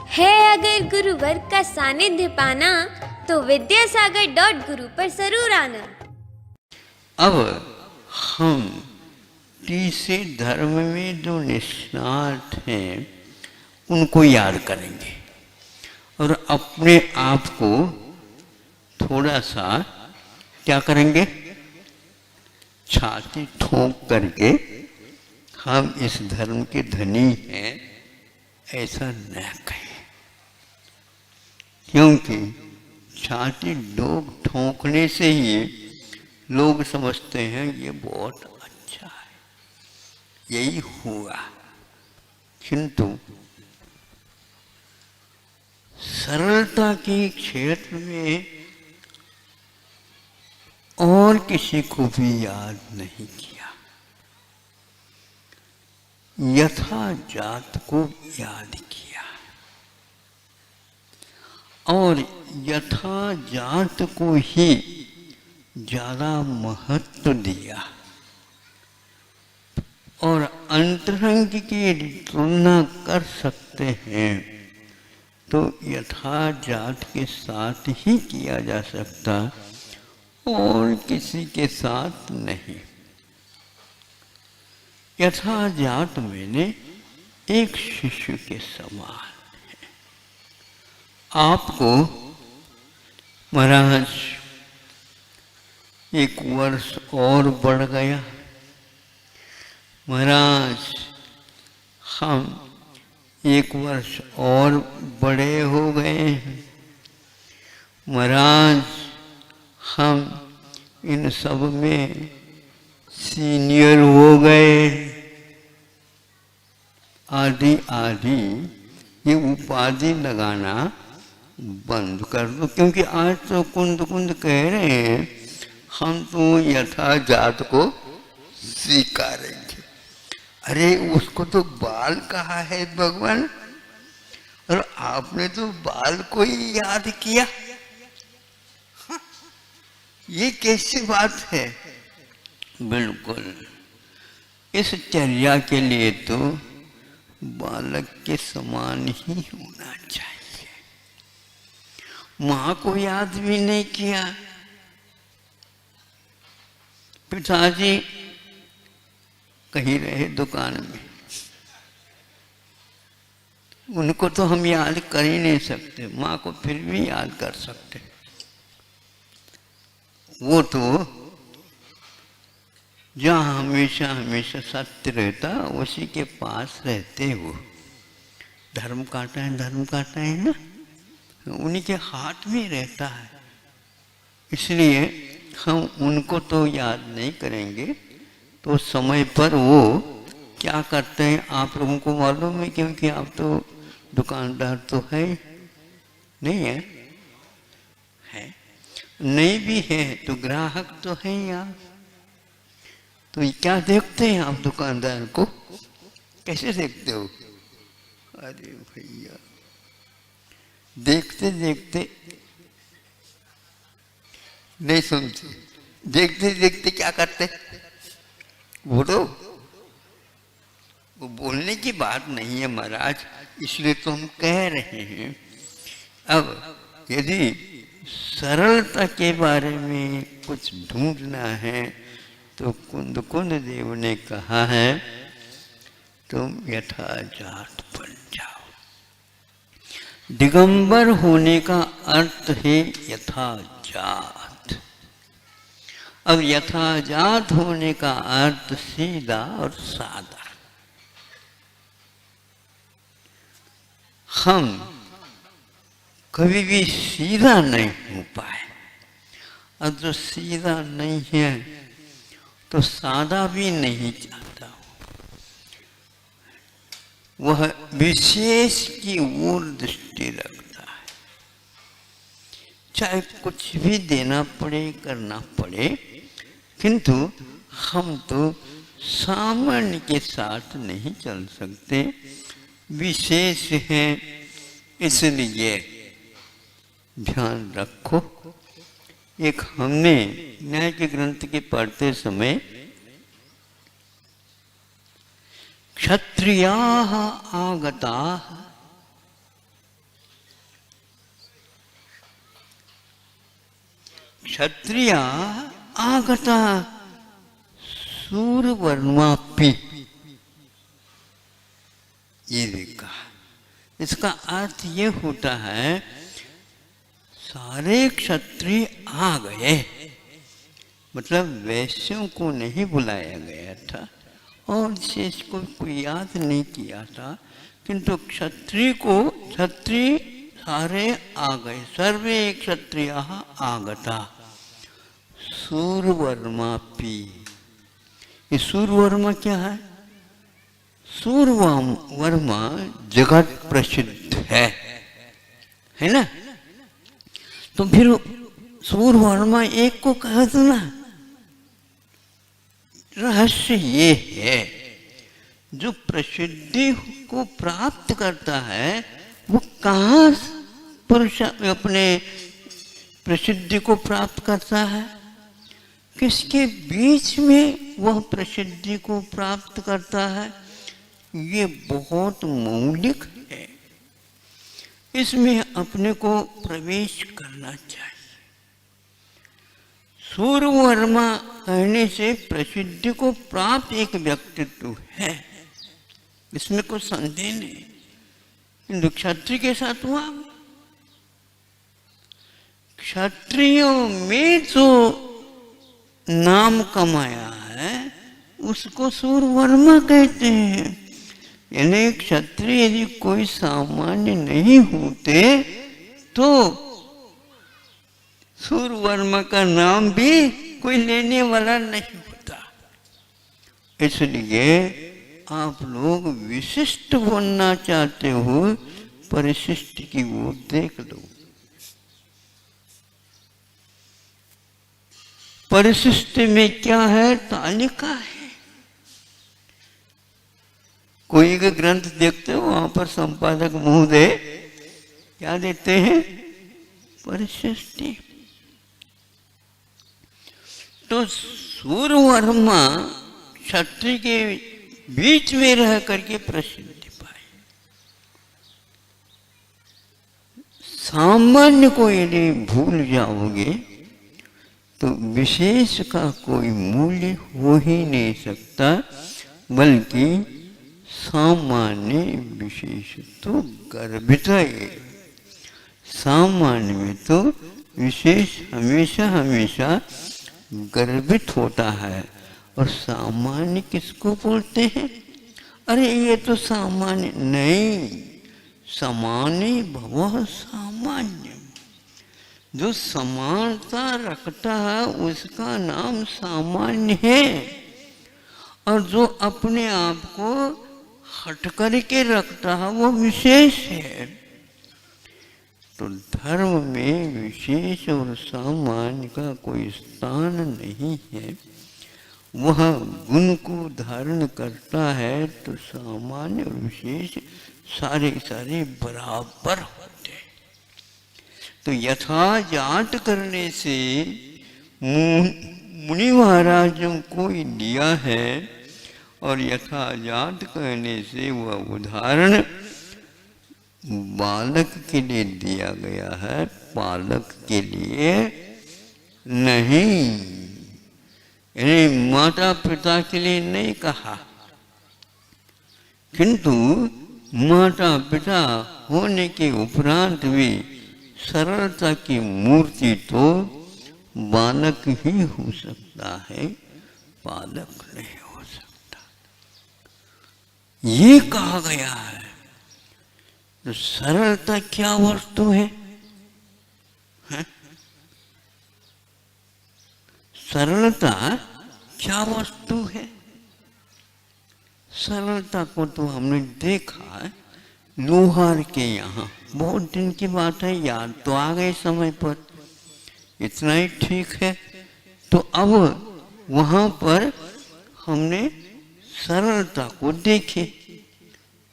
है अगर गुरुवर का सानिध्य पाना तो विद्यासागर.गुरु पर जरूर आना। अब हम तीसरे धर्म में जो निष्णात हैं उनको याद करेंगे और अपने आप को थोड़ा सा क्या करेंगे, छाती ठोक करके हम इस धर्म के धनी हैं ऐसा न कहें, क्योंकि छाती ठोकने से ही लोग समझते हैं ये बहुत अच्छा है, यही हुआ। किंतु सरलता के क्षेत्र में और किसी को भी याद नहीं किया, यथा जात को याद किया और यथा जात को ही ज्यादा महत्व दिया और अंतरंग की तुलना कर सकते हैं तो यथा जात के साथ ही किया जा सकता और किसी के साथ नहीं। यथा जात मैंने एक शिष्य के समान है। आपको महाराज एक वर्ष और बढ़ गया, महाराज हम एक वर्ष और बड़े हो गए हैं, महाराज हम इन सब में सीनियर हो गए, आदि आदि ये उपाधि लगाना बंद कर दो। क्योंकि आज तो कुंद कुंद कह रहे हैं हम तो यथा जात को स्वीकारेंगे। अरे उसको तो बाल कहा है भगवान और आपने तो बाल को ही याद किया, ये कैसी बात है। बिल्कुल इस चर्या के लिए तो बालक के समान ही होना चाहिए। मां को याद भी नहीं किया, पिताजी कहीं रहे दुकान में, उनको तो हम याद कर ही नहीं सकते, मां को फिर भी याद कर सकते। वो तो जहाँ हमेशा हमेशा सत्य रहता उसी के पास रहते हो। धर्म काटा है ना, उन्हीं के हाथ में रहता है, इसलिए हम उनको तो याद नहीं करेंगे तो समय पर वो क्या करते हैं आप लोगों को मालूम है, क्योंकि आप तो दुकानदार तो है नहीं है, नहीं भी है तो ग्राहक तो है यार। तो ये क्या देखते हैं आप दुकानदार को, कैसे देखते हो? अरे भैया देखते देखते नहीं सुनते, देखते देखते क्या करते बोलो। वो बोलने की बात नहीं है महाराज, इसलिए तो हम कह रहे हैं। अब यदि सरलता के बारे में कुछ ढूंढना है तो कुंद कुंद देव ने कहा है तुम यथा जात बन जाओ। दिगंबर होने का अर्थ है यथा जात। अब यथा जात होने का अर्थ सीधा और सादा। हम कभी भी सीधा नहीं हो पाए, और जो सीधा नहीं है तो सादा भी नहीं चाहता, वह विशेष की ओर दृष्टि रखता है। चाहे कुछ भी देना पड़े करना पड़े, किंतु हम तो सामान्य के साथ नहीं चल सकते, विशेष है, इसलिए ध्यान रखो। एक हमने न्याय के ग्रंथ के पढ़ते समय क्षत्रियाः आगताः क्षत्रिया आगता सूर्यवर्मापि, ये देखा। इसका अर्थ ये होता है सारे क्षत्रिय आ गए, मतलब वैश्यों को नहीं बुलाया गया था और शेष को कोई याद नहीं किया था, किंतु क्षत्रिय सारे आ गए। सर्वे क्षत्रिय आगता सूर्यवर्मापि। ये सूर्यवर्मा क्या है? सूर्यवर्मा जगत प्रसिद्ध है ना। तो फिर सूर्यवर्मा एक को कह दो ना। रहस्य ये है, जो प्रसिद्धि को प्राप्त करता है वो कहाँ पुरुष अपने प्रसिद्धि को प्राप्त करता है? किसके बीच में वह प्रसिद्धि को प्राप्त करता है? ये बहुत मौलिक है, इसमें अपने को प्रवेश करना चाहिए। सूर्यवर्मा कहने से प्रसिद्धि को प्राप्त एक व्यक्तित्व है, इसमें कोई संदेह नहीं। किंतु क्षत्रिय के साथ हुआ, क्षत्रियों में जो नाम कमाया है उसको सूर्यवर्मा कहते हैं। यानी क्षत्रिय यदि कोई सामान्य नहीं होते तो सूर्यवर्मा का नाम भी कोई लेने वाला नहीं होता। इसलिए आप लोग विशिष्ट बनना चाहते हो, परिशिष्ट की ओर देख लो। परिशिष्ट में क्या है? तालिका है। कोई का ग्रंथ देखते हो, वहां पर संपादक महोदय क्या देते हैं? परिशिष्टि। तो सूर्यवर्मा क्षत्रिय के बीच में रह करके प्रसिद्धि पाई। सामान्य को यदि भूल जाओगे तो विशेष का कोई मूल्य हो ही नहीं सकता, बल्कि सामान्य विशेष तो गर्भित है। सामान्य में तो विशेष हमेशा हमेशा गर्भित होता है। और सामान्य किसको बोलते हैं? अरे ये तो सामान्य नहीं, सामान्य भव सामान्य। जो समानता रखता है उसका नाम सामान्य है, और जो अपने आप को हट करके रखता है वो विशेष है। तो धर्म में विशेष और सामान्य का कोई स्थान नहीं है। वह गुण को धारण करता है तो सामान्य और विशेष सारे बराबर होते हैं। तो यथा जात करने से मुनि महाराजों को दिया है, और यथा जात कहने से वह उदाहरण बालक के लिए दिया गया है, पालक के लिए नहीं। यानी माता पिता के लिए नहीं कहा, किंतु माता पिता होने के उपरांत भी सरलता की मूर्ति तो बालक ही हो सकता है, पालक नहीं हो सकता। ये कहा गया है। तो सरलता क्या वस्तु है? सरलता क्या वस्तु है? सरलता को तो हमने देखा है लोहार के यहाँ, बहुत दिन की बात है, याद तो आ गए समय पर, इतना ही ठीक है। तो अब वहाँ पर हमने सरलता को देखे।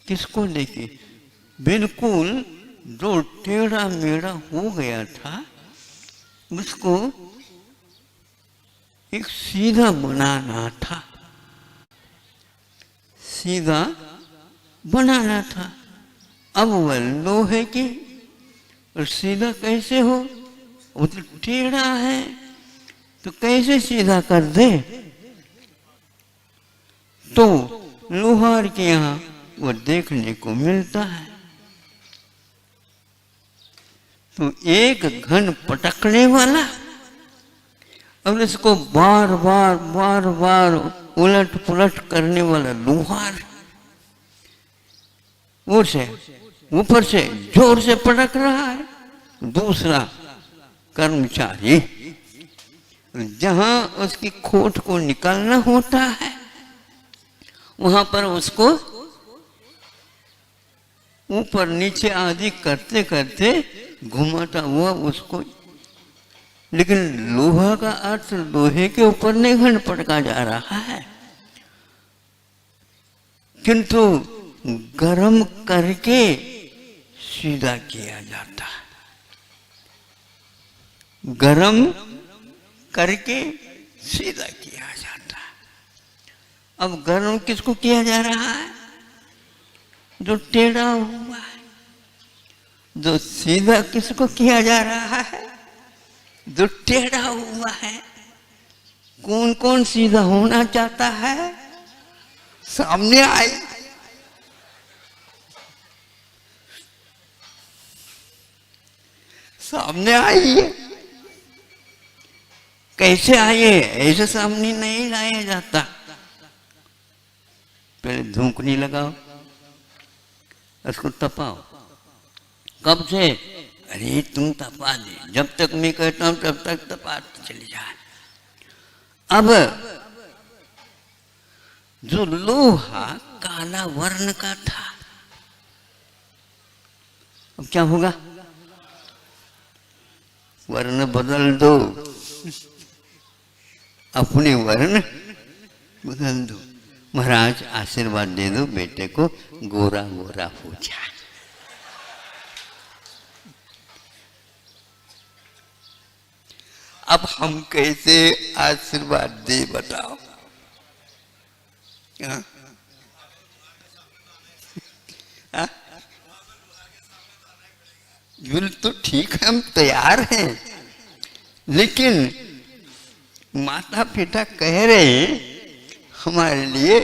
किसको देखे? बिल्कुल जो टेढ़ा मेढ़ा हो गया था उसको एक सीधा बनाना था, सीधा बनाना था। अब वह लोहे की, और सीधा कैसे हो? वो तो टेढ़ा है, तो कैसे सीधा कर दे? तो लोहार के यहाँ वो देखने को मिलता है। तो एक घन पटकने वाला और इसको बार बार उलट पुलट करने वाला लोहार, ऊपर से जोर से पटक रहा है। दूसरा कर्मचारी जहां उसकी खोट को निकालना होता है वहां पर उसको ऊपर नीचे आदि करते करते घुमाता हुआ उसको, लेकिन लोहा का अर्थ लोहे के ऊपर नहीं घन पटका जा रहा है, किंतु गरम करके सीधा किया जाता है। गरम करके सीधा किया जाता है। अब गरम किसको किया जा रहा है? जो टेढ़ा हुआ है। जो सीधा किसको किया जा रहा है? जो टेढ़ा हुआ है। कौन कौन सीधा होना चाहता है? सामने आए। सामने आइए। कैसे आइए? ऐसे सामने नहीं लाया जाता। पहले धूकनी लगाओ, उसको तपाओ। कब से? अरे तुम तपा दे, जब तक मैं कहता हूं तब तक तपाते चली जाए। अब जो लोहा काला वर्ण का था, अब क्या होगा? वर्ण बदल दो, अपने वर्ण बदल दो। महाराज आशीर्वाद दे दो बेटे को, गोरा गोरा हो जाए। अब हम कैसे आशीर्वाद दे बताओ? हाँ? हाँ? तो ठीक है, हम तैयार हैं, लेकिन माता पिता कह रहे हमारे लिए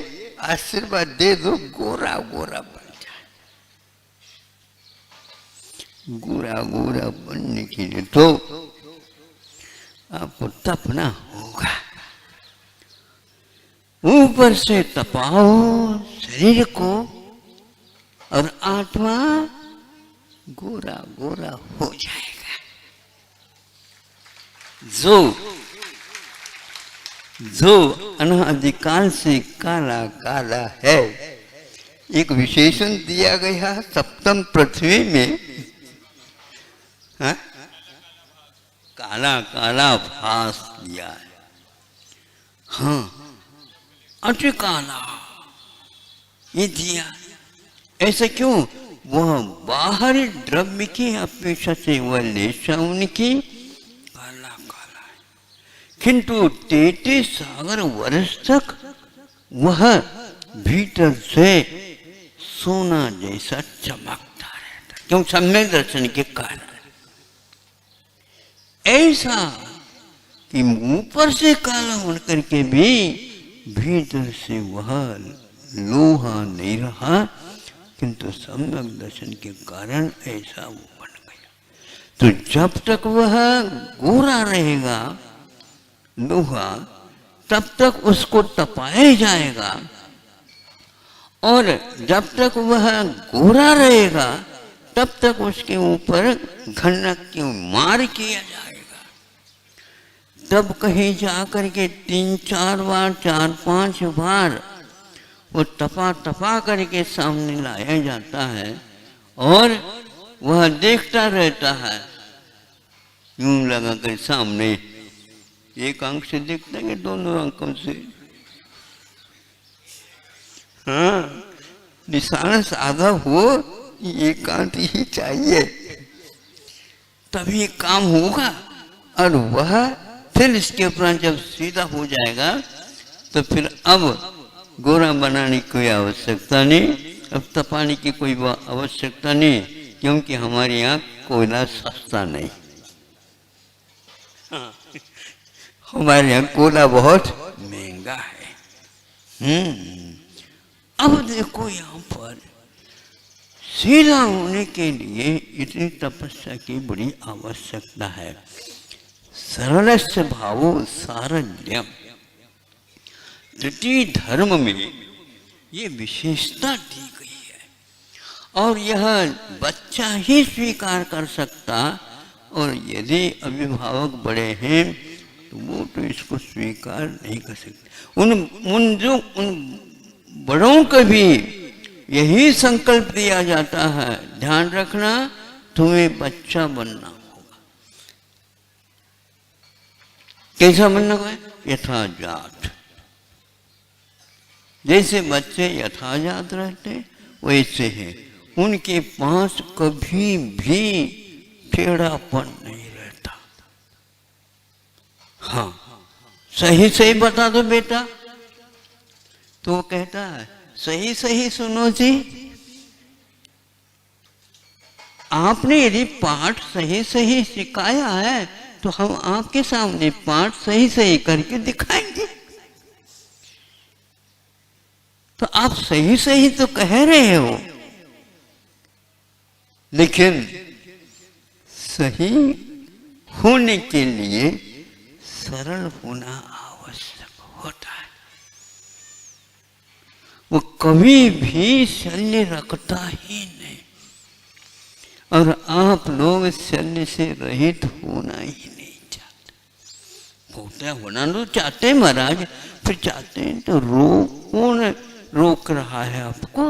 आशीर्वाद दे दो, गोरा गोरा बन जाए। गोरा गोरा बनने के लिए तो आपको तपना होगा। ऊपर से तपाओ शरीर को और आत्मा गोरा गोरा हो जाएगा। जो अनादिकाल से काला काला है, एक विशेषण दिया गया सप्तम पृथ्वी में, हाँ? काला काला भास दिया है। हाँ, अति काला ये दिया। ऐसा क्यों? वह बाहरी द्रव्य की अपेक्षा से वह लेशा उनकी काला काला है, किंतु 33 सागर वर्ष तक वह भीतर से सोना जैसा चमकता रहता। क्यों? सम्यक दर्शन के कारण। ऐसा कि ऊपर से काला होकर के भी भीतर से वह लोहा नहीं रहा, किंतु सम्यक दर्शन के कारण ऐसा वो बन गया। तो जब तक वह गोरा रहेगा लोहा, तब तक उसको तपाया जाएगा, और जब तक वह गोरा रहेगा तब तक उसके ऊपर घनक की मार किया जाएगा। तब कहीं जाकर के 3-4 बार 4-5 बार वो तपा करके सामने लाया जाता है, और वह देखता रहता है यूं लगा कर सामने। एक आंख से देखता है, दोनों आंखों से। हाँ, निशाना साधा हो, एक आंख ही चाहिए, तभी काम होगा। और वह फिर इसके उपरांत जब सीधा हो जाएगा तो फिर अब गोरा बनाने की कोई आवश्यकता नहीं, अब तपाने की कोई आवश्यकता नहीं, क्योंकि हमारे यहाँ कोयला सस्ता नहीं। हमारे यहाँ कोला बहुत महंगा है। अब देखो यहाँ पर सीधा होने के लिए इतनी तपस्या की बड़ी आवश्यकता है। सरलस्य भावो सारल्यम, तृतीय धर्म में ये विशेषता दी गई है और यह बच्चा ही स्वीकार कर सकता, और यदि अभिभावक बड़े हैं तो वो तो इसको स्वीकार नहीं कर सकते। उन बड़ों को भी यही संकल्प दिया जाता है, ध्यान रखना तुम्हें बच्चा बनना होगा। कैसा बनना है? यथाजात। जैसे बच्चे यथाजात रहते वैसे हैं, उनके पास कभी भी टेढ़ापन नहीं रहता। हाँ, सही सही बता दो बेटा, तो वो कहता है सही सही सुनो जी। आपने यदि पाठ सही सही सिखाया है तो हम आपके सामने पाठ सही सही करके दिखाएंगे। तो आप सही सही तो कह रहे हो, लेकिन सही होने के लिए सरल होना आवश्यक होता है। वो कभी भी शल्य रखता ही नहीं, और आप लोग शल्य से रहित होना ही नहीं चाहते। होना तो चाहते हैं महाराज, फिर चाहते हैं तो कौन रोक रहा है आपको?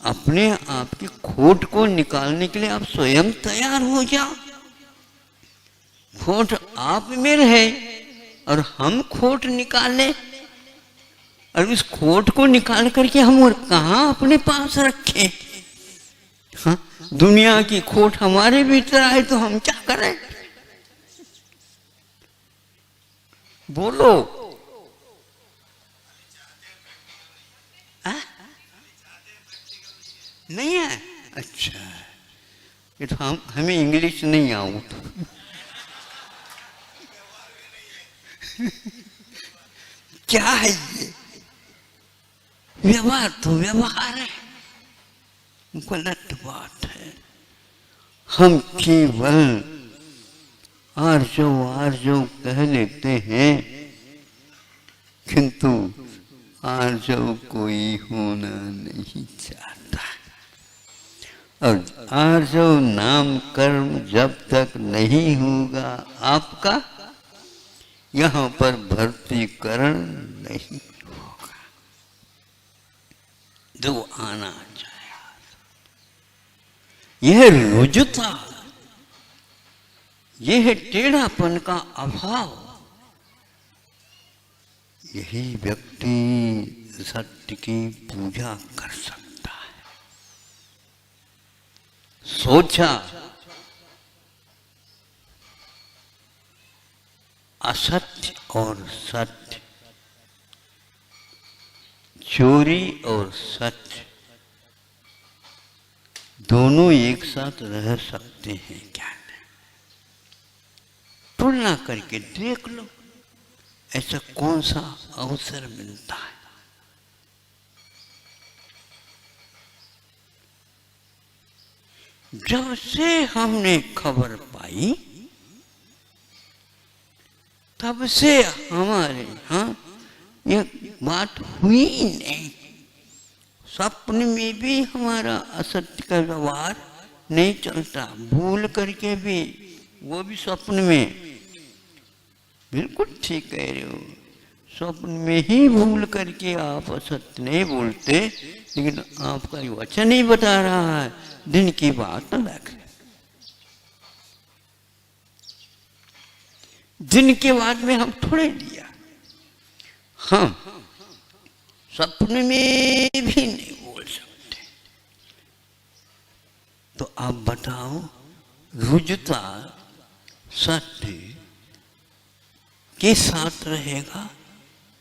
अपने आप की खोट को निकालने के लिए आप स्वयं तैयार हो जाओ। खोट आप में रहे और हम खोट निकाले, और इस खोट को निकाल करके हम और कहाँ अपने पास रखें? हाँ, दुनिया की खोट हमारे भीतर आए तो हम क्या करें? बोलो। नहीं है? अच्छा, ये तो हमें इंग्लिश नहीं आऊ तो क्या है ये? व्यवहार तो व्यवहार है, गलत बात है। हम केवल आर्जव कह लेते हैं, किंतु आर्जव कोई होना नहीं चाहता। और आर्जव नाम कर्म जब तक नहीं होगा आपका, यहाँ पर भर्तीकरण नहीं होगा। जो आना चाहिए, यह रुजुता, यह टेढ़ापन का अभाव, यही व्यक्ति सत्य की पूजा कर सकता है। सोचा असत्य और सत्य, चोरी और सत्य दोनों एक साथ रह सकते हैं क्या? तुलना करके देख लो, ऐसा कौन सा अवसर मिलता है? जब से हमने खबर पाई तब से हमारे यहाँ ये बात हुई ही नहीं। स्वप्न में भी हमारा असत्य का व्यवहार नहीं चलता, भूल करके भी, वो भी स्वप्न में। बिल्कुल ठीक कह रहे हो, स्वप्न में ही भूल करके आप असत्य नहीं बोलते, लेकिन आपका वचन नहीं बता रहा है। दिन की बात अलग है, दिन के बाद में हम थोड़े लिया, हम सपने में भी नहीं बोल सकते। तो आप बताओ, रुजुता सत्य के साथ रहेगा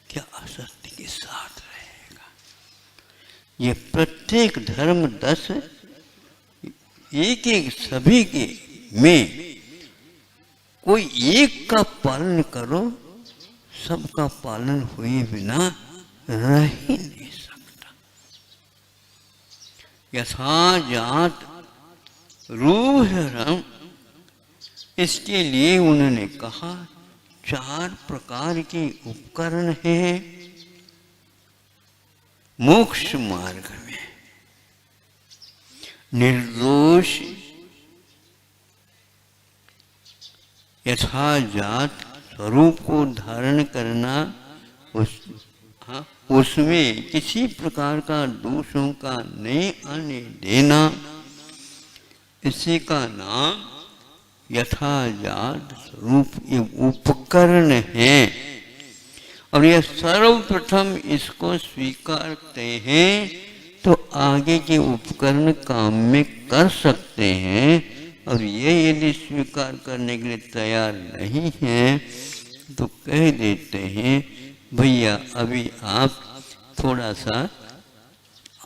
क्या असत्य के साथ रहेगा? ये प्रत्येक धर्म 10 एक सभी के में कोई एक का पालन करो, सबका पालन हुए बिना रह ही नहीं सकता। यथा जात रूह रम, इसके लिए उन्होंने कहा 4 प्रकार के उपकरण हैं मोक्ष मार्ग में। निर्दोष यथाजात स्वरूप को धारण करना, उसमें किसी प्रकार का दोषों का नहीं आने देना, इसी का नाम यथाजात स्वरूप ये उपकरण है। और यह सर्वप्रथम इसको स्वीकार करते हैं तो आगे के उपकरण काम में कर सकते हैं। और ये यदि स्वीकार करने के लिए तैयार नहीं है तो कह देते हैं भैया अभी आप थोड़ा सा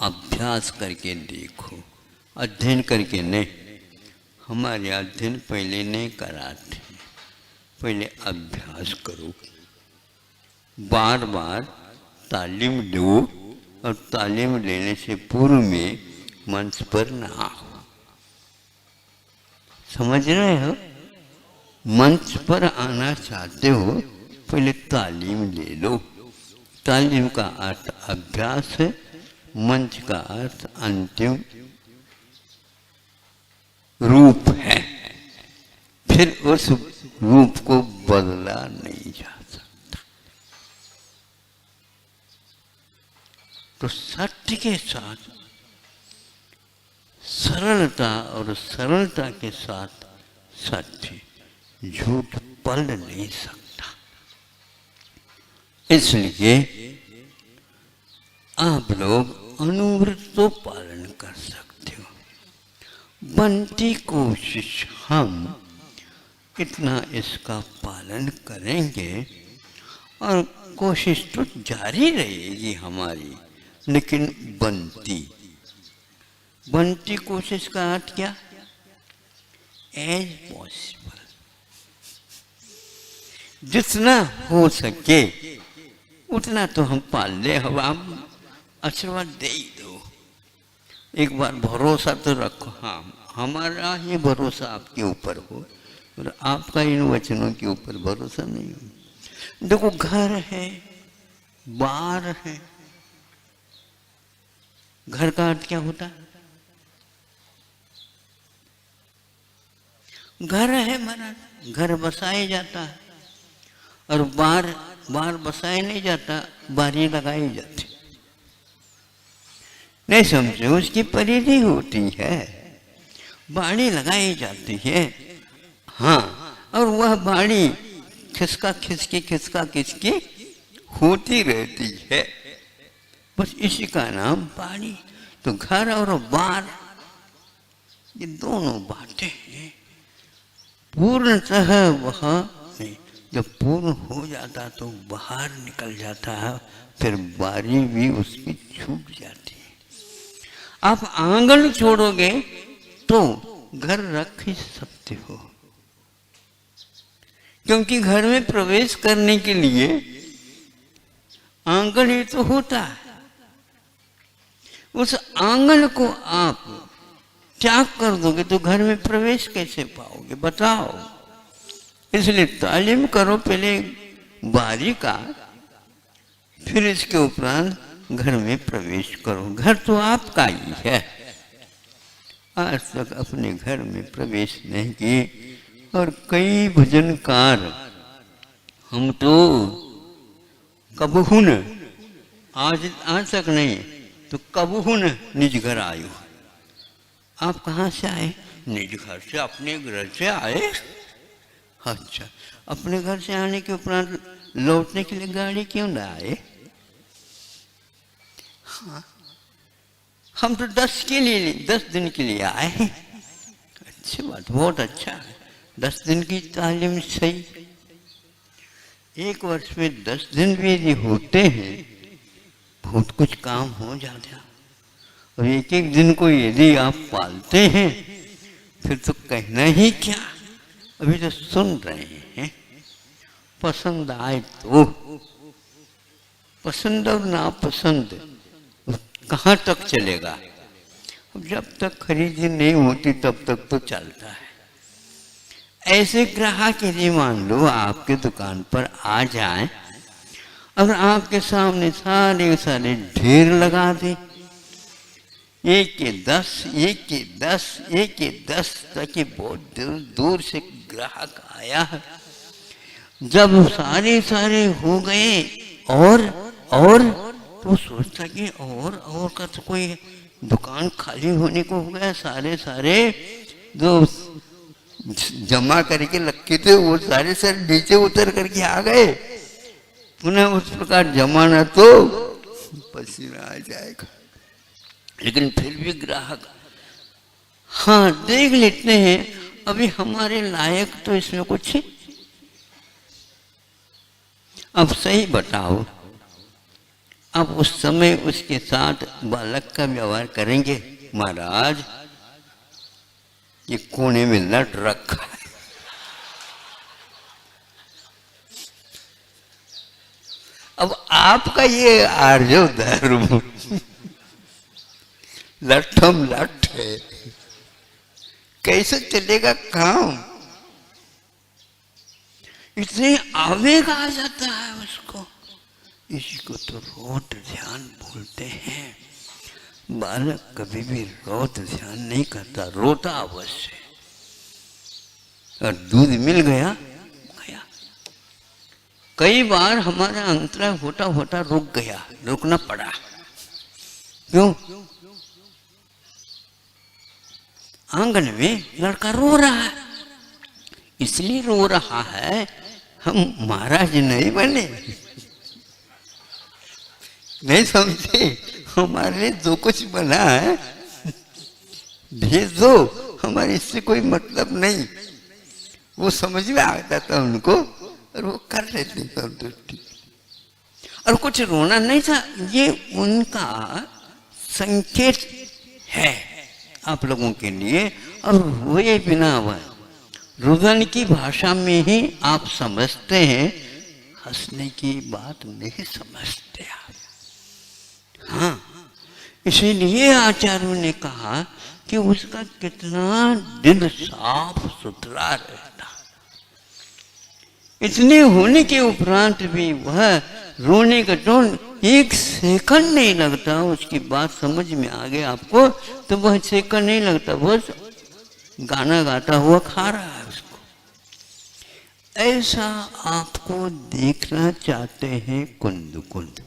अभ्यास करके देखो, अध्ययन करके नहीं। हमारे अध्ययन पहले नहीं कराते, पहले अभ्यास करो, बार बार तालीम दो। और तालीम लेने से पूर्व में मंच पर ना आओ, समझ रहे हो? मंच पर आना चाहते हो पहले तालीम ले लो। तालीम का अर्थ अभ्यास है, मंच का अर्थ अंतिम रूप है। फिर उस रूप को बदला नहीं जा सकता। तो सत्य के साथ सरलता और सरलता के साथ सत्य, झूठ पल नहीं सकता। इसलिए आप लोग अनुव्रत तो पालन कर सकते हो, बनती कोशिश हम इतना इसका पालन करेंगे और कोशिश तो जारी रहेगी हमारी। लेकिन बनती कोशिश का अर्थ क्या? एज पॉसिबल, जितना हो सके उतना तो हम पाल ले। हम आशीर्वाद दे ही दो, एक बार भरोसा तो रखो। हाँ, हमारा ये भरोसा आपके ऊपर हो और आपका इन वचनों के ऊपर भरोसा नहीं हो। देखो घर है, बार है। घर का अर्थ क्या होता है? घर है महाराज, घर बसाया जाता है। और बार बसाया नहीं जाता, बारी लगाई जाती। नहीं समझे? उसकी परिधि होती है, बाड़ी लगाई जाती है। हाँ, और वह बाड़ी खिसका खिसकी होती रहती है। बस इसी का नाम बाड़ी। तो घर और बार ये दोनों बातें हैं। पूर्णतः वह नहीं, जब पूर्ण हो जाता तो बाहर निकल जाता है, फिर बारी भी उसकी छूट जाती है। आप आंगन छोड़ोगे तो घर रख ही सकते हो, क्योंकि घर में प्रवेश करने के लिए आंगन ही तो होता है। उस आंगन को आप त्याग कर दोगे तो घर में प्रवेश कैसे पाओगे बताओ? इसलिए तालीम करो पहले बारी का, फिर इसके उपरांत घर में प्रवेश करो। घर तो आपका ही है। आज तक अपने घर में प्रवेश नहीं किए। और कई भजनकार हम तो कबहुन आज तक नहीं तो कबहुन निज घर आयो। आप कहाँ से आए? निज घर से, अपने घर से आए। अच्छा, अपने घर से आने के उपरांत लौटने के लिए गाड़ी क्यों ना आए? हाँ, हम तो 10 दिन के लिए आए। अच्छी बात, बहुत अच्छा है। 10 दिन की तालीम सही। 1 वर्ष में 10 दिन भी यदि होते हैं बहुत कुछ काम हो जाता है। और एक दिन को यदि आप पालते हैं फिर तो कहना ही क्या। अभी तो सुन रहे हैं, पसंद आए तो। पसंद और नापसंद कहाँ तक चलेगा? अब जब तक खरीदी नहीं होती तब तक तो चलता है। ऐसे ग्राहक यदि मान लो आपके दुकान पर आ जाए और आपके सामने सारे सारे ढेर लगा दे, एक के 10, एक के 10, एक के 10, ताकि बहुत दूर दूर से ग्राहक आया है। जब सारे सारे हो गए और तो सोचता कि और का तो कोई दुकान खाली होने को हो गया, सारे सारे जो जमा करके रखे थे वो सारे सारे नीचे उतर करके आ गए। पुनः उस प्रकार जमाना तो पसीना आ जाएगा। लेकिन फिर भी ग्राहक हाँ देख लेते हैं, अभी हमारे लायक तो इसमें कुछ। अब सही बताओ, अब उस समय उसके साथ बालक का व्यवहार करेंगे? महाराज ये कोने में लट रखा है, अब आपका ये आर्यो धर्म लठम लठ है, कैसे चलेगा काम? इतने आवेग आ जाता है उसको। इसी को तो रोत ध्यान बोलते हैं। बालक कभी भी रोत ध्यान नहीं करता, रोता अवश्य। और दूध मिल गया गया। कई बार हमारा अंतरा होता होता रुक गया, रुकना पड़ा। क्यों? आंगन में लड़का रो रहा है, इसलिए रो रहा है। हम महाराज नहीं बने, नहीं समझे? हमारे लिए जो कुछ बना है भेज दो, हमारे इससे कोई मतलब नहीं। वो समझ में आता था उनको और वो कर लेते थे। और कुछ रोना नहीं था, ये उनका संकेत है आप लोगों के लिए। और रोए बिना हुआ रुदन की भाषा में ही आप समझते हैं, हंसने की बात नहीं समझते आप। हाँ, इसीलिए आचार्यों ने कहा कि उसका कितना दिल साफ सुथरा रहता। इतने होने के उपरांत भी वह रोने का टोन एक सेकंड नहीं लगता। उसकी बात समझ में आ गई आपको तो वह सेकंड नहीं लगता, बस गाना गाता हुआ खा रहा है उसको। ऐसा आपको देखना चाहते हैं कुंद कुंद।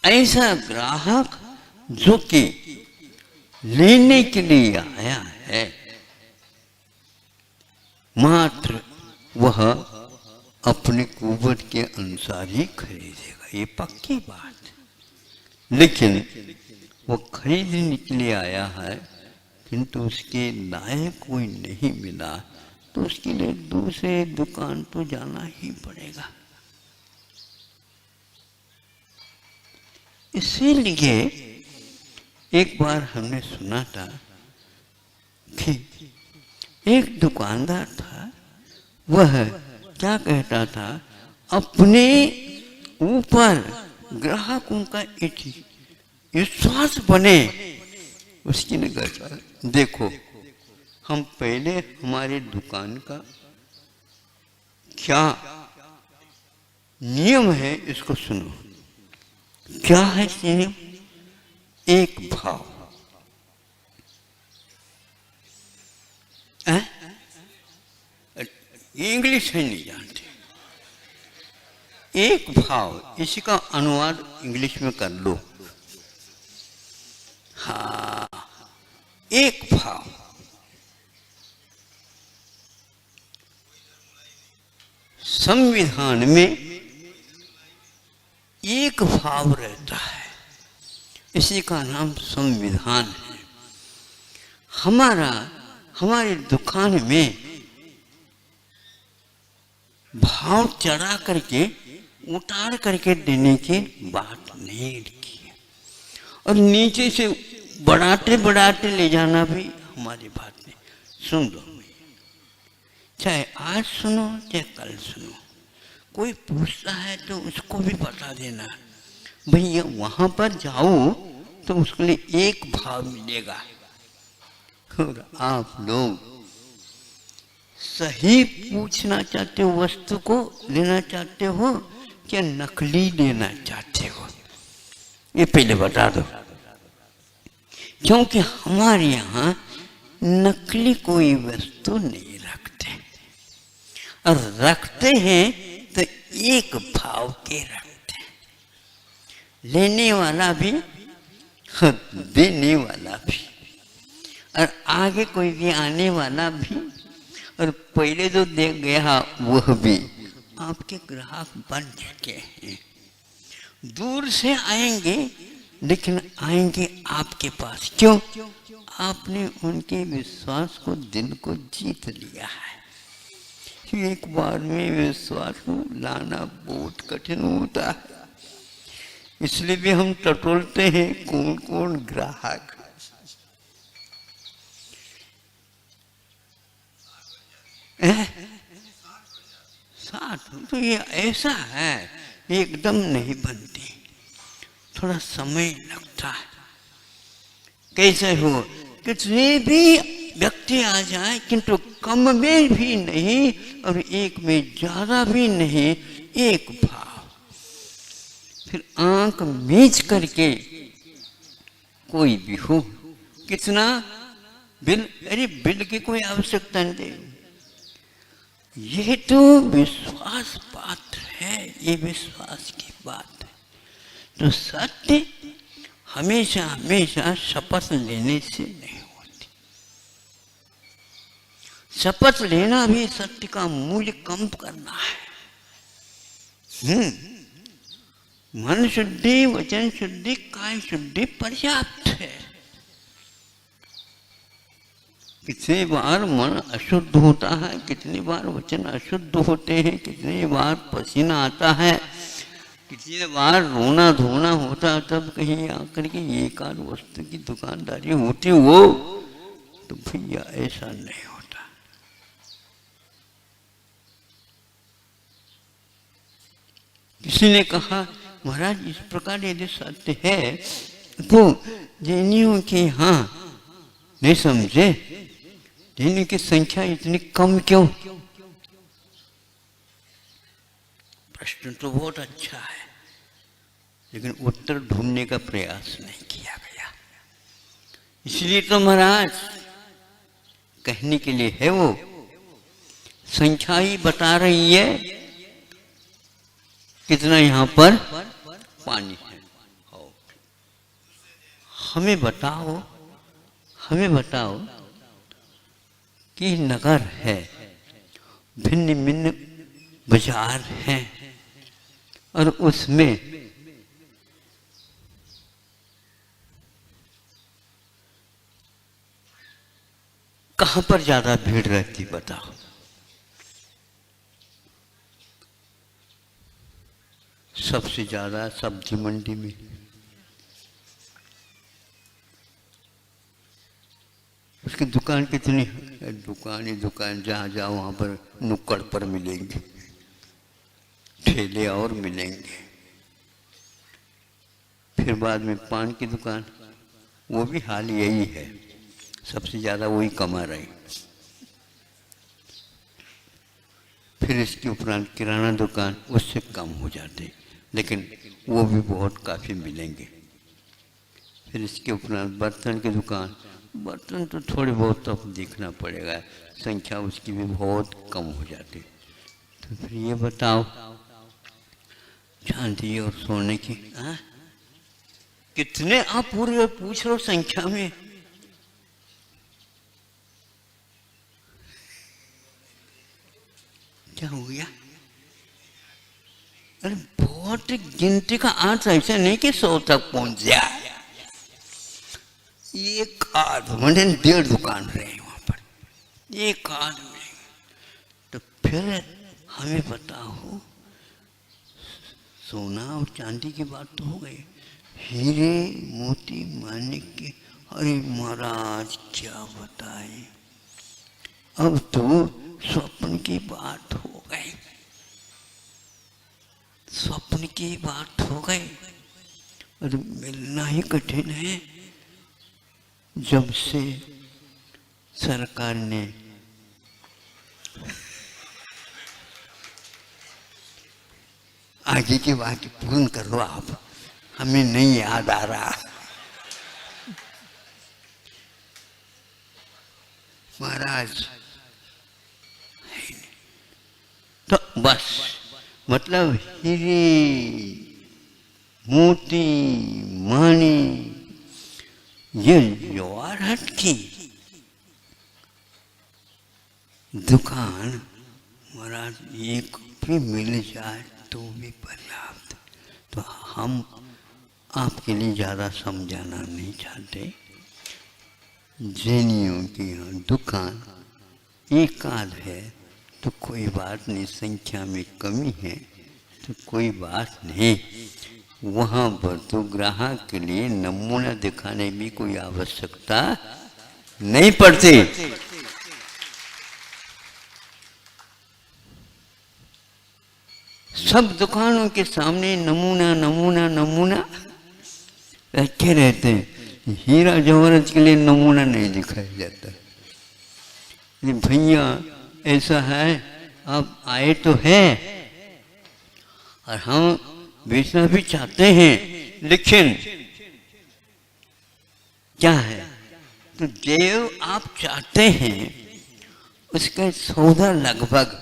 ऐसा ग्राहक जो कि लेने के लिए आया है, मात्र वह अपने कुवत के अनुसार ही खरीदेगा, ये पक्की बात। लेकिन वो खरीदने के लिए आया है किंतु उसके लायक कोई नहीं मिला तो उसके लिए दूसरे दुकान तो जाना ही पड़ेगा। इसीलिए एक बार हमने सुना था कि एक दुकानदार था, वह क्या कहता था, अपने ऊपर ग्राहकों का विश्वास बने उसकी ने कहा, देखो हम पहले हमारे दुकान का क्या नियम है इसको सुनो। क्या है नियम? एक भाव। इंग्लिश है नहीं जानते। एक भाव, इसी का अनुवाद इंग्लिश में कर लो। हाँ, एक भाव। संविधान में एक भाव रहता है, इसी का नाम संविधान है। हमारी दुकान में भाव चढ़ा करके उतार करके देने की बात नहीं लिखी है, और नीचे से बढ़ाते बढ़ाते ले जाना भी हमारी बात नहीं। सुन लो, चाहे आज सुनो चाहे कल सुनो, कोई पूछता है तो उसको भी बता देना, भैया वहां पर जाओ तो उसके लिए एक भाव मिलेगा। और आप लोग सही पूछना चाहते हो, वस्तु को लेना चाहते हो क्या नकली लेना चाहते हो, ये पहले बता दो। क्योंकि हमारे यहाँ नकली कोई वस्तु नहीं रखते, और रखते हैं तो एक भाव के रखते हैं, लेने वाला भी देने वाला भी, और आगे कोई भी आने वाला भी, और पहले जो दे गया वह भी आपके ग्राहक बन चुके हैं। दूर से आएंगे लेकिन आएंगे आपके पास, क्यों? आपने उनके विश्वास को, दिल को जीत लिया है। एक बार में विश्वास को लाना बहुत कठिन होता है, इसलिए भी हम टटोलते हैं कौन कौन ग्राहक। साथ तो ये ऐसा है, एकदम नहीं बनती, थोड़ा समय लगता है। कैसे हो, कितने भी व्यक्ति आ जाए किंतु कम में भी नहीं और एक में ज्यादा भी नहीं, एक भाव। फिर आंख मीच करके कोई भी हो, कितना बिल, अरे बिल की कोई आवश्यकता नहीं, ये तो विश्वास बात है, ये विश्वास की बात है। तो सत्य हमेशा हमेशा शपथ लेने से नहीं होती। शपथ लेना भी सत्य का मूल्य कम करना है। मन शुद्धि, वचन शुद्धि, काय शुद्धि पर्याप्त है। कितनी बार मन अशुद्ध होता है, कितनी बार वचन अशुद्ध होते हैं, कितनी बार पसीना आता है, कितनी बार रोना धोना होता, तब कहीं आकर के एक आध वस्तु की दुकानदारी होती हो, तो भैया ऐसा नहीं होता। किसी ने कहा महाराज इस प्रकार यदि सत्य है तो जैनियों के यहाँ नहीं समझे, जैनियों की संख्या इतनी कम क्यों? प्रश्न तो बहुत अच्छा है, लेकिन उत्तर ढूंढने का प्रयास नहीं किया गया। इसलिए तो महाराज कहने के लिए है, वो संख्या ही बता रही है कितना यहाँ पर पानी है। हमें बताओ, हमें बताओ कि नगर है, भिन्न भिन्न बाजार हैं, और उसमें कहां पर ज्यादा भीड़ रहती बताओ? सबसे ज्यादा सब्जी मंडी में। उसकी दुकान कितनी है? दुकान ही दुकान, जहाँ जाओ वहाँ पर नुक्कड़ पर मिलेंगे, ठेले और मिलेंगे। फिर बाद में पान की दुकान, वो भी हाल यही है, सबसे ज़्यादा वही कमा रहे। फिर इसके उपरांत किराना दुकान, उससे कम हो जाते, लेकिन वो भी बहुत काफ़ी मिलेंगे। फिर इसके उपरांत बर्तन की दुकान, बर्तन तो थोड़े बहुत तो देखना पड़ेगा, संख्या उसकी भी बहुत कम हो जाती। तो फिर ये बताओ चांदी और सोने की कितने आप पूरे पूछ रहे हो संख्या में? क्या हो गया? अरे बहुत गिनती का आंच, ऐसा नहीं कि 100 तक पहुंच जाए। एक आध मैंने 1.5 दुकान रहे वहां पर, एक आध में। तो फिर हमें बताओ, सोना और चांदी की बात तो हो गई, हीरे मोती मानिक के, अरे महाराज क्या बताए, अब तो स्वप्न की बात हो गई, स्वप्न की बात हो गई और मिलना ही कठिन है। जब से सरकार ने आगे की बात पूर्ण करो आप, हमें नहीं याद आ रहा। महाराज तो बस मतलब हीरे मोती मानी ये जवाहरात की दुकान महाराज एक भी मिल जाए तो भी पर्याप्त। तो हम आपके लिए ज़्यादा समझाना नहीं चाहते। जैनियों की यहाँ दुकान एक आध है तो कोई बात नहीं, संख्या में कमी है तो कोई बात नहीं। वहाँ पर तो ग्राहक के लिए नमूना दिखाने भी कोई आवश्यकता नहीं पड़ती। सब दुकानों के सामने नमूना नमूना नमूना रखे रहते हैं। हीरा जवाहरात के लिए नमूना नहीं दिखाया जाता। भैया ऐसा है, आप आए तो है और हम बेचना भी चाहते हैं, लेकिन क्या है तो जो आप चाहते हैं उसका सौदा लगभग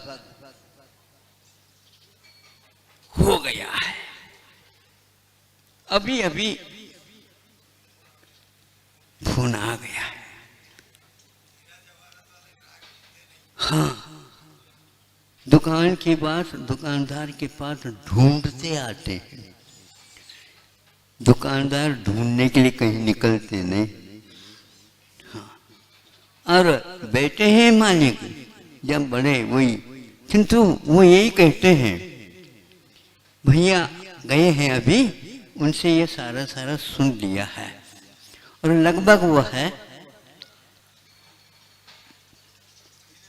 हो गया है। अभी अभी फोन आ गया है। हाँ, दुकान के पास, दुकानदार के पास ढूंढते आते हैं। दुकानदार ढूंढने के लिए कहीं निकलते नहीं। हाँ, और बैठे हैं मालिक जब बड़े वही, किंतु वो यही कहते हैं भैया गए हैं अभी, उनसे ये सारा सारा सुन लिया है और लगभग वो है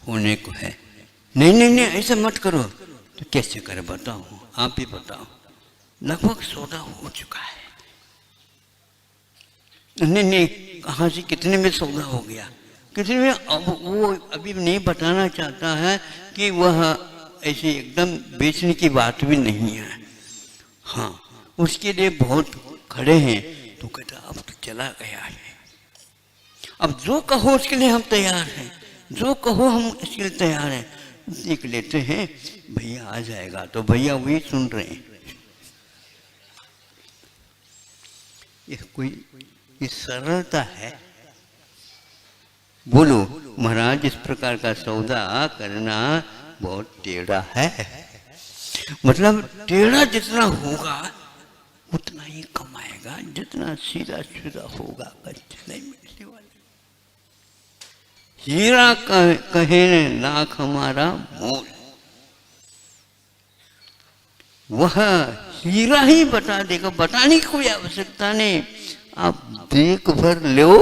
होने को है। नहीं नहीं नहीं ऐसा मत करो। तो कैसे करे बताओ, आप ही बताओ। लगभग सौदा हो चुका है। नहीं नहीं कहाँ से कितने में सौदा हो गया, कितने में? अब वो अभी नहीं बताना चाहता है कि वह ऐसे एकदम बेचने की बात भी नहीं है। हाँ, उसके लिए बहुत खड़े हैं। तो कहता अब तो चला गया है, अब जो कहो उसके लिए हम तैयार हैं, जो कहो हम इसके लिए तैयार हैं। देख लेते हैं भैया आ जाएगा। तो भैया वही सुन रहे हैं। ये सरलता है। बोलो महाराज, इस प्रकार का सौदा करना बहुत टेढ़ा है। मतलब टेढ़ा जितना होगा उतना ही कमाएगा, जितना सीधा सीधा होगा कच्चा नहीं मिलने वाला। हीरा कहे लाख हमारा मोल, वह हीरा ही बता देगा, बताने की कोई आवश्यकता नहीं। आप देख भर लो,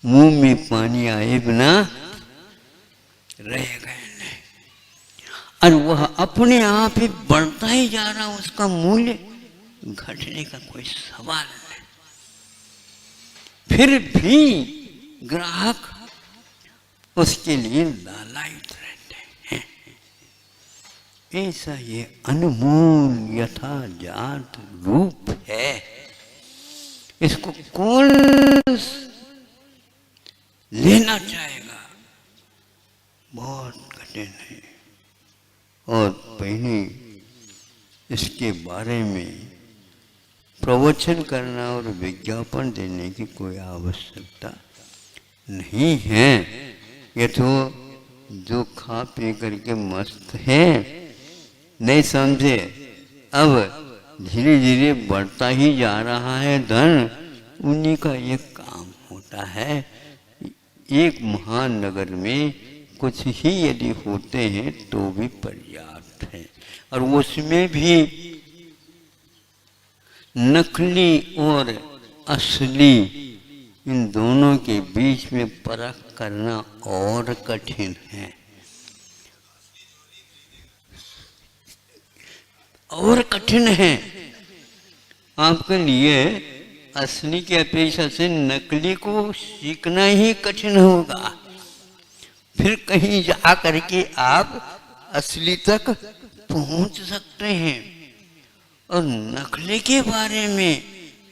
मुंह में पानी आए बिना रह गए नहीं। और वह अपने आप ही बढ़ता ही जा रहा, उसका मूल्य घटने का कोई सवाल नहीं। फिर भी ग्राहक उसके लिए लालायित रहते हैं। ऐसा ये अनमोल यथा जात रूप है। इसको कौन लेना चाहेगा? बहुत कठिन है। और पहले इसके बारे में प्रवचन करना और विज्ञापन देने की कोई आवश्यकता नहीं है। ये तो जो खा पी करके मस्त है, नहीं समझे, अब धीरे धीरे बढ़ता ही जा रहा है धन, उन्हीं का ये काम होता है। एक महान नगर में कुछ ही यदि होते हैं तो भी पर्याप्त है। और उसमें भी नकली और असली इन दोनों के बीच में परख करना और कठिन है, और कठिन है। आपके लिए असली की अपेक्षा से नकली को सीखना ही कठिन होगा। फिर कहीं जा करके आप असली तक पहुंच सकते हैं। और नकली के बारे में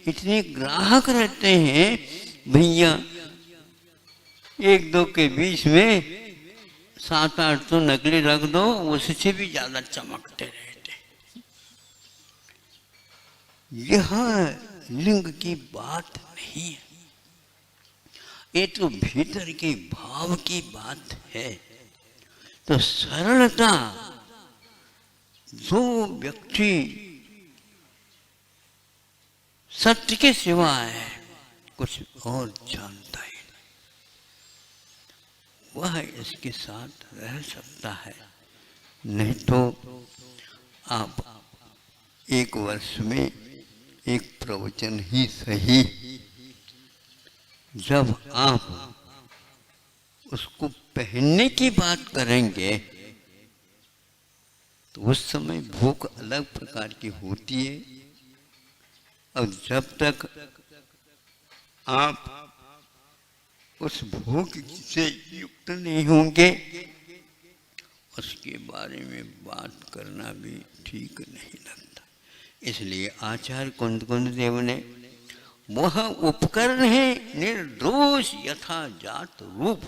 इतने ग्राहक रहते हैं भैया, एक दो के बीच में 7-8 तो नकली रख दो, उससे भी ज्यादा चमकते रहते। यह लिंग की बात नहीं है, ये तो भीतर के भाव की बात है। तो सरलता, जो व्यक्ति सत्य के सिवा है कुछ और जानता ही नहीं, वह इसके साथ रह सकता है। नहीं तो आप एक वर्ष में एक प्रवचन ही सही, जब आप उसको पहनने की बात करेंगे तो उस समय भूख अलग प्रकार की होती है। और जब तक आप उस भूख से युक्त नहीं होंगे, उसके बारे में बात करना भी ठीक नहीं लगता। इसलिए आचार्य कुंद देव ने, वह उपकरण है निर्दोष यथा जात रूप।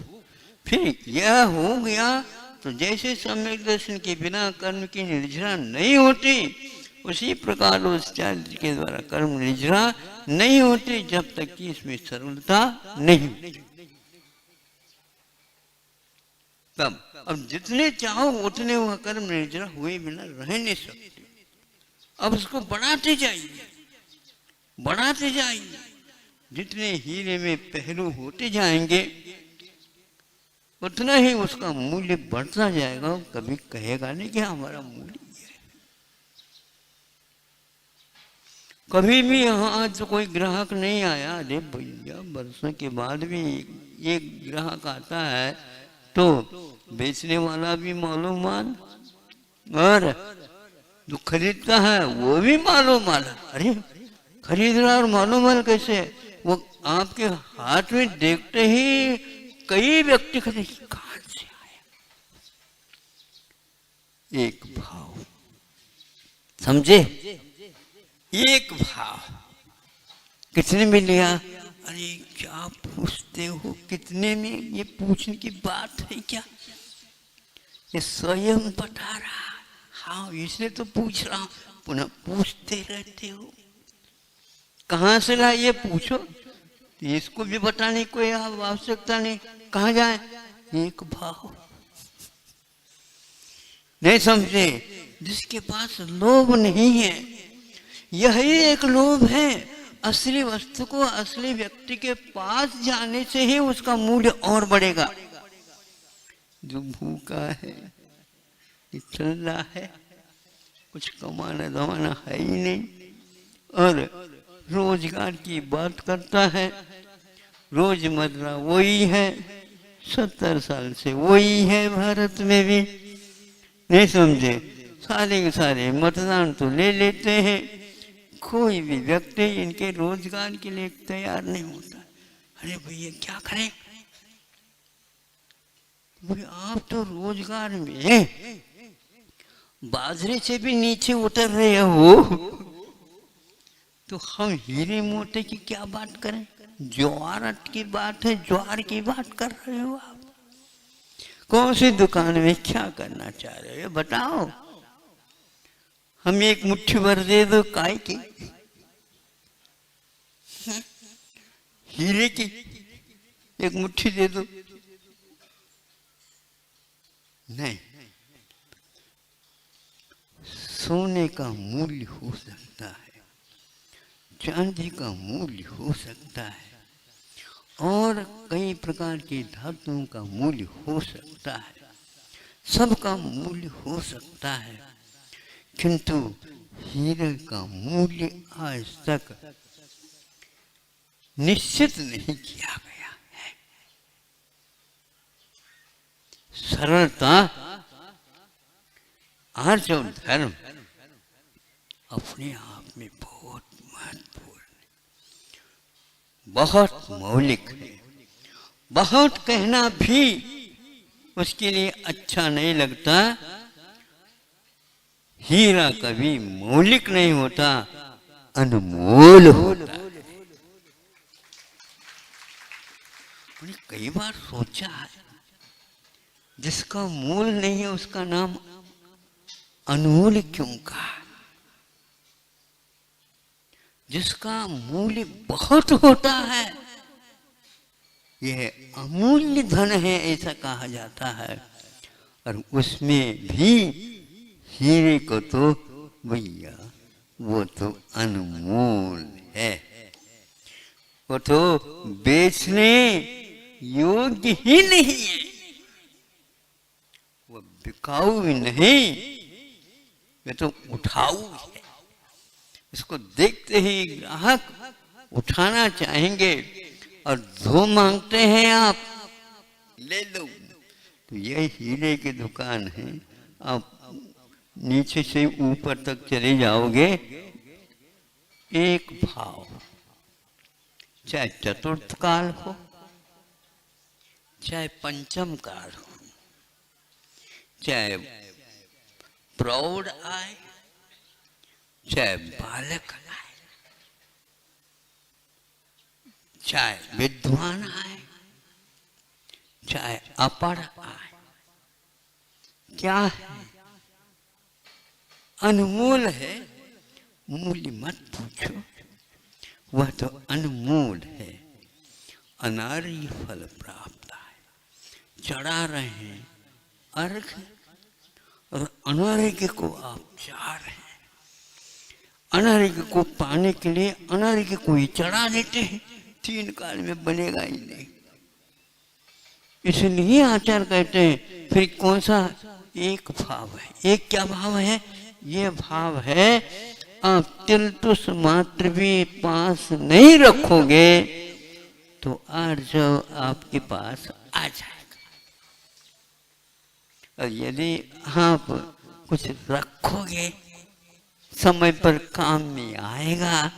फिर यह हो गया तो जैसे सम्यक दर्शन के बिना कर्म की निर्जरा नहीं होती, उसी प्रकार उस चारित्र के द्वारा कर्म निर्जरा नहीं होती, जब तक कि इसमें सरलता नहीं। तब अब जितने चाहो उतने वह कर्म निर्जरा हुए बिना रह नहीं सकते। अब उसको बढ़ाते जाइए, बढ़ाते जाइए। जितने हीरे में पहलू होते जाएंगे उतना ही उसका मूल्य बढ़ता जाएगा। कभी कहेगा नहीं कि हमारा मूल्य है। कभी भी यहाँ आज तो कोई ग्राहक नहीं आया, अरे भैया वर्षों के बाद भी एक ग्राहक आता है तो बेचने वाला भी मालूम मान और जो खरीदता है वो भी मालूम माला। अरे खरीद रहा और मालूम माल कैसे? वो आपके हाथ में देखते ही कई व्यक्ति कहते कहां से आया। एक भाव, समझे? एक भाव कितने में लिया? अरे क्या पूछते हो, कितने में? ये पूछने की बात है क्या? ये स्वयं बता रहा। हाँ इसलिए तो पूछ रहा हूं, पुनः पूछते रहते हो। कहां से ला ये पूछो, तो इसको भी बताने कोई आवश्यकता नहीं। कहां जाए? एक भाव नहीं समझे? जिसके पास लोभ नहीं है, यही एक लोभ है। असली वस्तु को असली व्यक्ति के पास जाने से ही उसका मूल्य और बढ़ेगा। जो भूखा है, चल रहा है, कुछ कमाना धमाना है ही नहीं और रोजगार की बात करता है, रोजमर्रा वही है, 70 साल से वही है। भारत में भी नहीं समझे? सारे के सारे मतदान तो ले लेते हैं, कोई भी व्यक्ति इनके रोजगार के लिए तैयार नहीं होता। अरे भैया क्या करें? भाई आप तो रोजगार में बाजरे से भी नीचे उतर रहे हो, तो हम हीरे मोती की क्या बात करें? ज्वार की बात है, ज्वार की बात कर रहे हो आप। कौन सी दुकान में क्या करना चाह रहे हो बताओ? हम एक मुट्ठी भर दे दो, काय की? हीरे की एक मुट्ठी दे दो। नहीं, सोने का मूल्य हो सकता है, चांदी का मूल्य हो सकता है और कई प्रकार के धातुओं का मूल्य हो सकता है, सबका मूल्य हो सकता है, किंतु हीरे का मूल्य आज तक निश्चित नहीं किया गया है। सरलता आर्य और धर्म अपने आप में बहुत महत्वपूर्ण, बहुत मौलिक है। बहुत कहना भी उसके लिए अच्छा नहीं लगता। हीरा कभी मौलिक नहीं होता, अनमोल होता है। कई बार सोचा है, जिसका मूल नहीं है उसका नाम अनमोल क्यों कहा? जिसका मूल्य बहुत होता है यह अमूल्य धन है, ऐसा कहा जाता है। और उसमें भी हीरे को तो भैया वो तो अनमोल है, वो तो बेचने योग्य ही नहीं है, वो बिकाऊ भी नहीं, वे तो उठाऊ है। इसको देखते ही ग्राहक उठाना चाहेंगे और जो मांगते हैं आप ले लो। तो यह हीरे की दुकान है। आप नीचे से ऊपर तक चले जाओगे, एक भाव, चाहे चतुर्थ काल हो चाहे पंचम काल हो, चाहे प्रौढ़ आए चाहे बालक आए, चाहे विद्वान आए चाहे अपढ़ आए, क्या है? अनमोल है। मूल्य मत पूछो, वह तो अनमोल है। अनार्य फल प्राप्त है। चढ़ा रहे हैं अर्घ और अनार्य को आप चाह रहे हैं। अनार्य को पाने के लिए अनार्य को ही चढ़ा देते हैं, 3 काल में बनेगा ही नहीं। इसलिए आचार्य कहते हैं फिर कौन सा एक भाव है? एक क्या भाव है? ये भाव है आप तिलतुस मात्र भी पास नहीं रखोगे तो आर्य आपके पास आ जाएगा। और यदि आप कुछ रखोगे समय पर काम में आएगा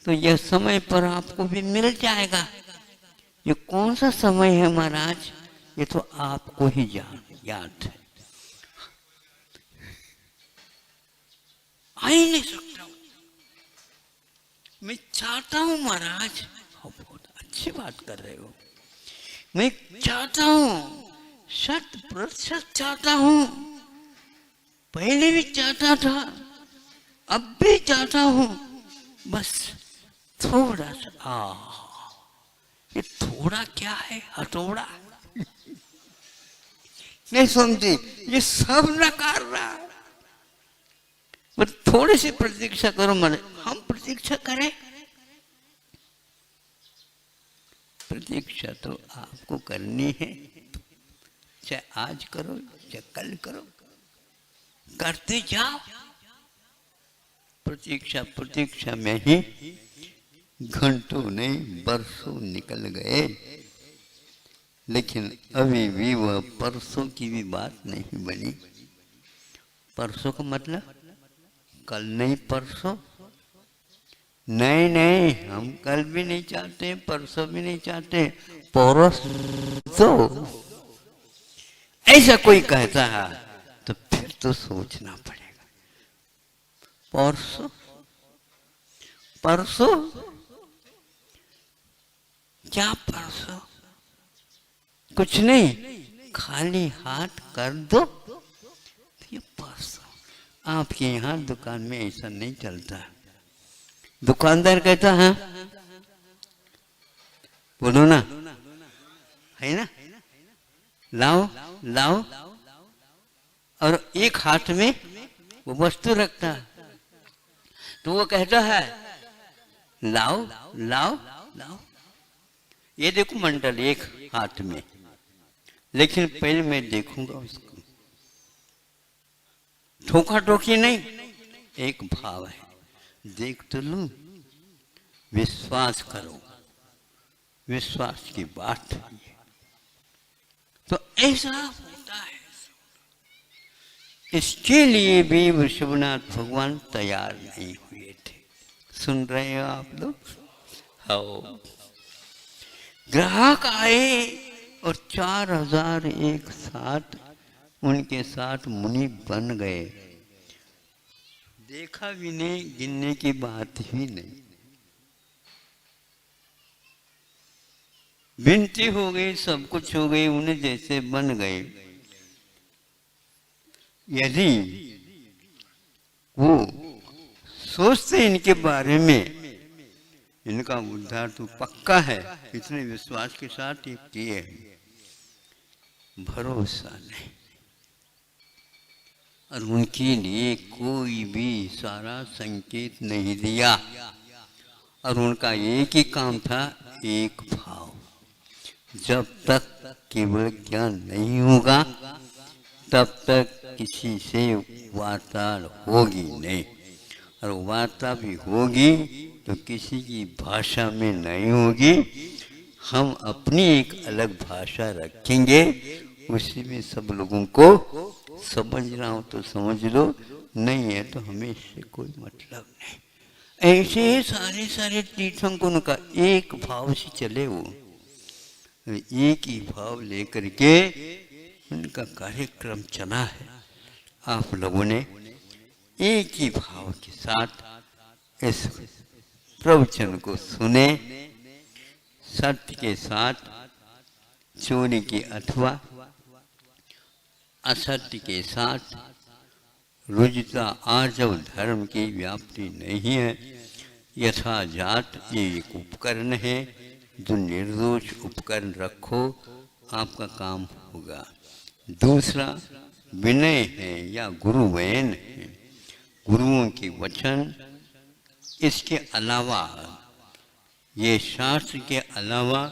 तो यह समय पर आपको भी मिल जाएगा। ये कौन सा समय है महाराज? ये तो आपको ही याद है। आ ही नहीं सकता हूं। मैं चाहता हूं महाराज, बहुत अच्छी बात कर रहे हो। मैं चाहता हूं, 100% चाहता हूं, पहले भी चाहता था, अब भी चाहता हूं, बस थोड़ा सा। ये थोड़ा क्या है? हथौड़ा नहीं समझे? ये सब नकार रहा है। बस थोड़ी सी प्रतीक्षा करो। माने हम प्रतीक्षा करें? प्रतीक्षा तो आपको करनी है, चाहे आज करो चाहे कल करो, करते जाओ। प्रतीक्षा में ही घंटों नहीं बरसों निकल गए, लेकिन अभी भी वह परसों की भी बात नहीं बनी। परसों का मतलब कल नहीं, परसों नहीं, हम कल भी नहीं चाहते, परसों भी नहीं चाहते, परसों। ऐसा कोई कहता है तो फिर तो सोचना पड़ेगा। परसों क्या? परसों कुछ नहीं, खाली हाथ कर दो तो ये परसों। आपके यहाँ दुकान में ऐसा नहीं चलता। दुकानदार कहता है, बोलो ना, है ना, लाओ, और एक हाथ में वो वस्तु रखता है, तो वो कहता है लाओ। ये देखो मंडल एक हाथ में, लेकिन पहले मैं देखूंगा उसको। ठोका ठोकी नहीं, एक भाव है, देख तो लूं, विश्वास करो। विश्वास की बात है। तो ऐसा होता है। इसके लिए भी वृषभनाथ भगवान तैयार नहीं हुए थे। सुन रहे हो आप लोग? हाँ, ग्राहक आए और 4000 एक साथ उनके साथ मुनि बन गए। देखा भी नहीं, गिनने की बात ही नहीं। विनती हो गई, सब कुछ हो गई, उन्हें जैसे बन गए। यदि वो सोचते इनके बारे में, इनका उद्धार तो पक्का है, इतने विश्वास के साथ ये किए, भरोसा नहीं। और उनके लिए कोई भी सारा संकेत नहीं दिया। और उनका एक ही काम था, एक भाव। जब तक केवल ज्ञान नहीं होगा तब तक किसी से वार्ता होगी नहीं। और वार्ता भी होगी तो किसी की भाषा में नहीं होगी। हम अपनी एक अलग भाषा रखेंगे, उसी में सब लोगों को समझ रहा हो तो समझ लो, नहीं है तो हमें इससे कोई मतलब नहीं। ऐसे सारे तीर्थंकरों का एक भाव से चले, वो एक ही भाव लेकर के उनका कार्यक्रम चला है। आप लोगों ने एक ही भाव के साथ इस प्रवचन को सुने, सत्य के साथ, चोरी के अथवा असत्य के साथ रुजता आर्जव धर्म की व्याप्ति नहीं है। यथाजात ये एक उपकरण है, जो निर्दोष उपकरण रखो, आपका काम होगा। दूसरा विनय है या गुरुवैन है, गुरुओं के वचन। इसके अलावा ये शास्त्र के अलावा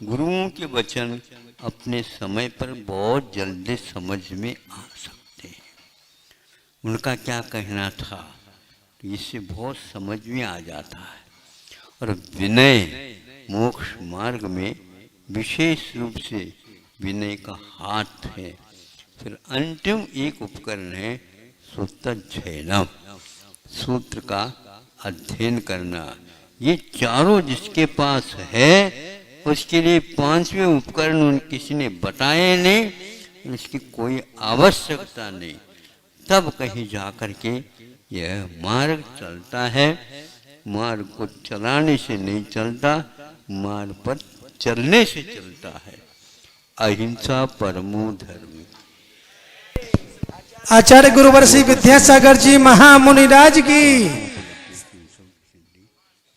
गुरुओं के वचन अपने समय पर बहुत जल्दी समझ में आ सकते हैं। उनका क्या कहना था तो इससे बहुत समझ में आ जाता है। और विनय मोक्ष मार्ग में विशेष रूप से विनय का हाथ है। फिर अंतिम एक उपकरण है सूत्रध्ययनम, सूत्र का अध्ययन करना। ये चारों जिसके पास है उसके लिए पांचवें उपकरण किसी ने बताए नहीं, इसकी कोई आवश्यकता नहीं। तब कहीं जाकर के यह मार्ग चलता है। मार्ग को चलाने से नहीं चलता, मार्ग पर चलने से चलता है। अहिंसा परमो धर्म। आचार्य गुरुवर श्री विद्यासागर जी महामुनिराज की।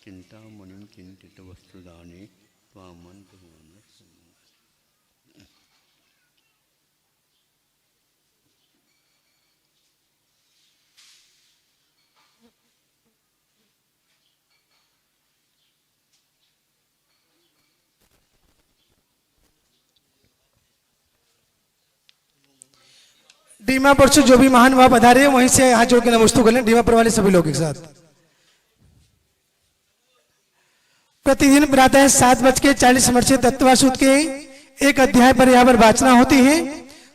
चिंता मन चिंतित वस्तुदाने स्वामंत होना। डीमापुर से जो भी महान वहां पधारे हैं वहीं से हाथ जोड़ के नमस्तु कर लें। डीमापुर वाले सभी लोग एक साथ। प्रतिदिन प्रातः 7:40 से तत्वासूत के एक अध्याय पर यहाँ पर वाचना होती है।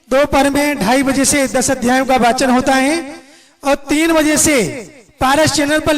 दोपहर में 2:30 बजे से 10 अध्यायों का वाचन होता है और 3 बजे से पारस चैनल पर